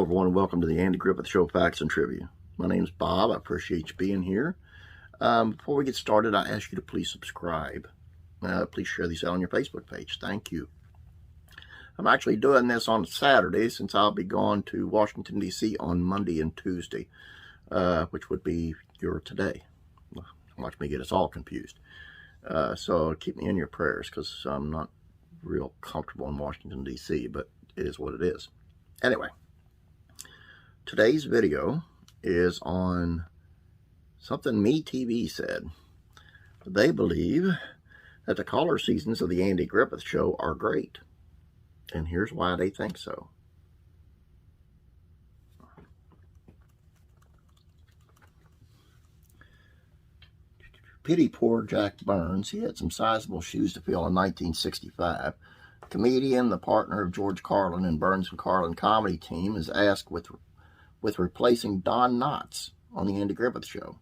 Hello everyone and welcome to the Andy Griffith Show Facts and Trivia. My name's Bob. I appreciate you being here. Before we get started, I ask you to please subscribe. Please share these out on your Facebook page. Thank you. I'm actually doing this on Saturday since I'll be going to Washington, D.C. on Monday and Tuesday, which would be your today. Watch me get us all confused. So keep me in your prayers because I'm not real comfortable in Washington, D.C., but it is what it is. Anyway, today's video is on something MeTV said. They believe that the caller seasons of the Andy Griffith Show are great. And here's why they think so. Pity poor Jack Burns. He had some sizable shoes to fill in 1965. Comedian, the partner of George Carlin and Burns and Carlin comedy team, is asked with replacing Don Knotts on the Andy Griffith Show.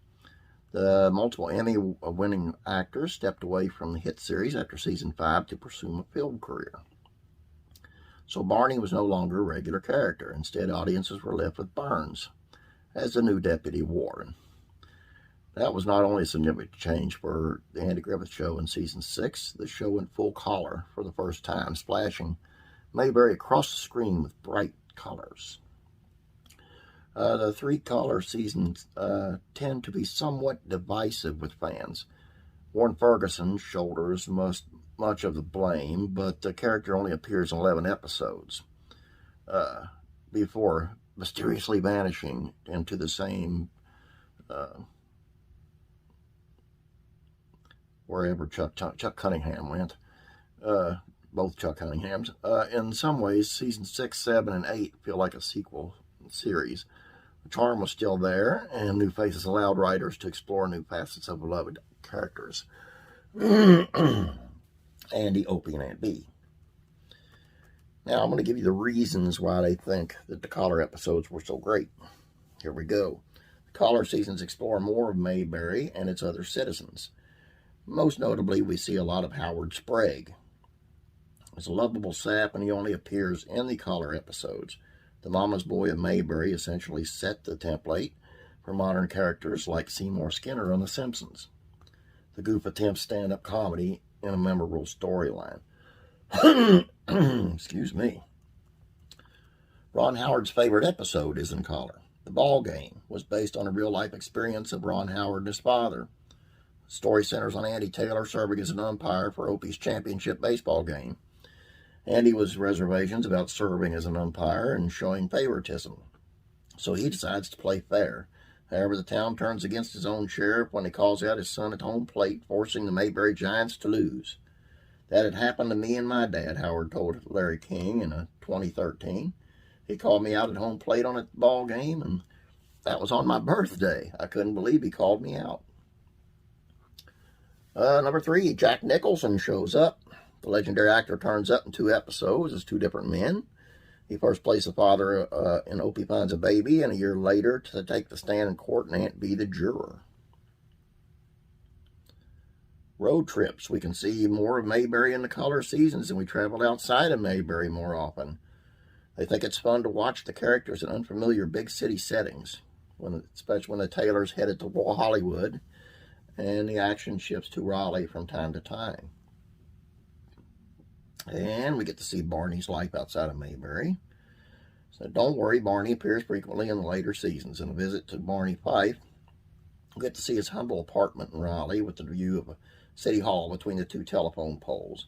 The multiple Emmy-winning actor stepped away from the hit series after season 5 to pursue a film career. So Barney was no longer a regular character. Instead, audiences were left with Burns as the new deputy warden. That was not only a significant change for the Andy Griffith Show in season 6, the show went full color for the first time, splashing Mayberry across the screen with bright colors. The three-color seasons tend to be somewhat divisive with fans. Warren Ferguson shoulders much of the blame, but the character only appears in 11 episodes before mysteriously vanishing into the same wherever Chuck Cunningham went. Both Chuck Cunninghams. In some ways, season 6, 7, and 8 feel like a sequel series. The charm was still there, and new faces allowed writers to explore new facets of beloved characters. Andy, Opie, and Aunt Bee. Now, I'm going to give you the reasons why they think that the collar episodes were so great. Here we go. The collar seasons explore more of Mayberry and its other citizens. Most notably, we see a lot of Howard Sprague. He's a lovable sap, and he only appears in the collar episodes. The Mama's Boy of Mayberry essentially set the template for modern characters like Seymour Skinner on The Simpsons. The goof attempts stand-up comedy in a memorable storyline. Excuse me. Ron Howard's favorite episode is in collar. The Ball Game was based on a real-life experience of Ron Howard and his father. The story centers on Andy Taylor serving as an umpire for Opie's championship baseball game. Andy was reservations about serving as an umpire and showing favoritism, so he decides to play fair. However, the town turns against his own sheriff when he calls out his son at home plate, forcing the Mayberry Giants to lose. That had happened to me and my dad, Howard told Larry King in 2013. He called me out at home plate on a ball game, and that was on my birthday. I couldn't believe he called me out. Number 3, Jack Nicholson shows up. The legendary actor turns up in 2 episodes as 2 different men. He first plays the father in Opie Finds a Baby, and a year later to take the stand in court and Aunt Bee the juror. Road trips. We can see more of Mayberry in the color seasons, and we travel outside of Mayberry more often. They think it's fun to watch the characters in unfamiliar big city settings, especially when the Taylors headed to Hollywood, and the action shifts to Raleigh from time to time. And we get to see Barney's life outside of Mayberry. So don't worry, Barney appears frequently in the later seasons. In a visit to Barney Fife, we get to see his humble apartment in Raleigh with the view of a city hall between the 2 telephone poles.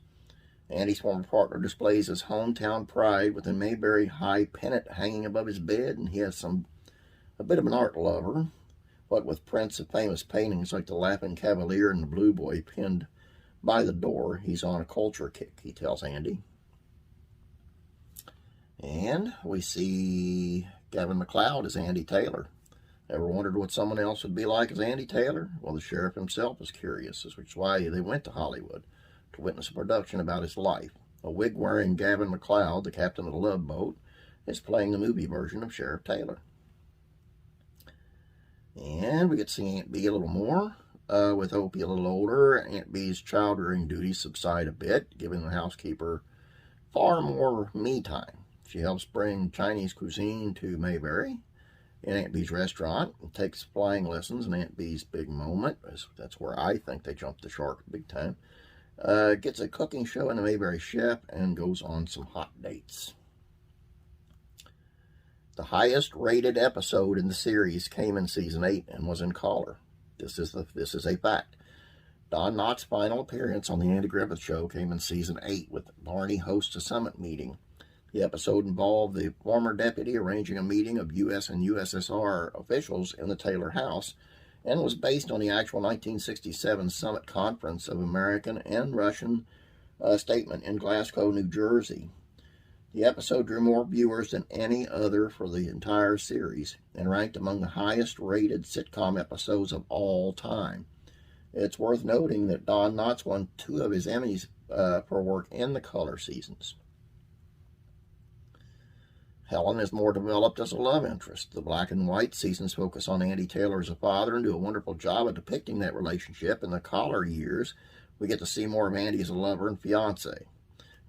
Andy's former partner displays his hometown pride with a Mayberry high pennant hanging above his bed, and he has a bit of an art lover, what with prints of famous paintings like the Laughing Cavalier and the Blue Boy pinned by the door. He's on a culture kick, he tells Andy. And we see Gavin MacLeod as Andy Taylor. Ever wondered what someone else would be like as Andy Taylor? Well, the sheriff himself is curious, which is why they went to Hollywood to witness a production about his life. A wig-wearing Gavin MacLeod, the captain of the Love Boat, is playing the movie version of Sheriff Taylor. And we get to see Aunt Bee a little more. With Opie a little older, Aunt Bee's child-rearing duties subside a bit, giving the housekeeper far more me time. She helps bring Chinese cuisine to Mayberry in Aunt Bee's restaurant and takes flying lessons in Aunt Bee's big moment. That's where I think they jumped the shark big time. Gets a cooking show in the Mayberry Chef and goes on some hot dates. The highest rated episode in the series came in season 8 and was in color. This is a fact. Don Knotts' final appearance on the Andy Griffith Show came in season 8 with Barney hosts a summit meeting. The episode involved the former deputy arranging a meeting of U.S. and USSR officials in the Taylor House and was based on the actual 1967 Summit Conference of American and Russian statement in Glasgow, New Jersey. The episode drew more viewers than any other for the entire series and ranked among the highest rated sitcom episodes of all time. It's worth noting that Don Knotts won 2 of his Emmys for work in the color seasons. Helen is more developed as a love interest. The black and white seasons focus on Andy Taylor as a father and do a wonderful job of depicting that relationship. In the collar years, we get to see more of Andy as a lover and fiance.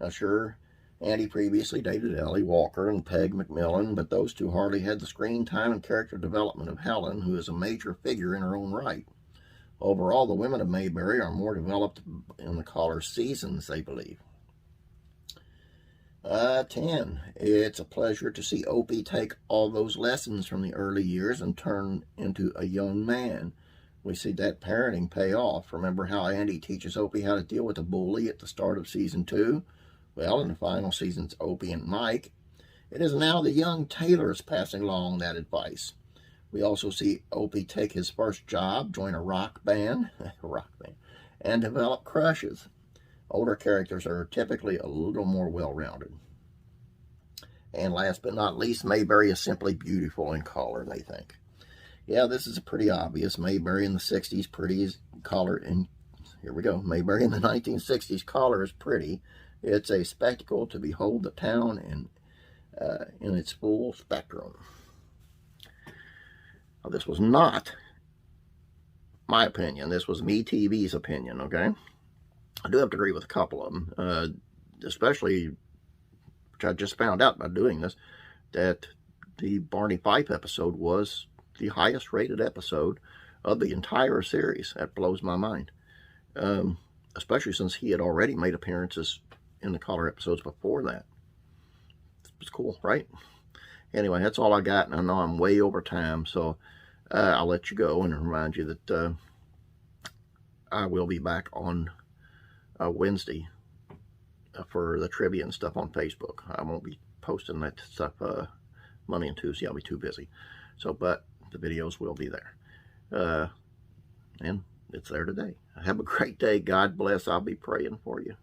Now, sure, Andy previously dated Ellie Walker and Peg McMillan, but those two hardly had the screen time and character development of Helen, who is a major figure in her own right. Overall, the women of Mayberry are more developed in the collar seasons, they believe. 10. It's a pleasure to see Opie take all those lessons from the early years and turn into a young man. We see that parenting pay off. Remember how Andy teaches Opie how to deal with a bully at the start of season 2? Well, in the final season's Opie and Mike, it is now the young Taylors passing along that advice. We also see Opie take his first job, join a rock band, and develop crushes. Older characters are typically a little more well-rounded. And last but not least, Mayberry is simply beautiful in color, they think. Yeah, this is pretty obvious. Mayberry in the 60s, pretty is color. And here we go. Mayberry in the 1960s, color is pretty. It's a spectacle to behold the town in its full spectrum. Now, this was not my opinion. This was MeTV's opinion, okay? I do have to agree with a couple of them, especially, which I just found out by doing this, that the Barney Fife episode was the highest rated episode of the entire series. That blows my mind, especially since he had already made appearances in the color episodes before that. It's cool, right? Anyway, that's all I got, and I know I'm way over time, so I'll let you go and remind you that I will be back on Wednesday for the trivia and stuff on Facebook. I won't be posting that stuff Monday and Tuesday. I'll be too busy. So, but the videos will be there. And it's there today. Have a great day. God bless. I'll be praying for you.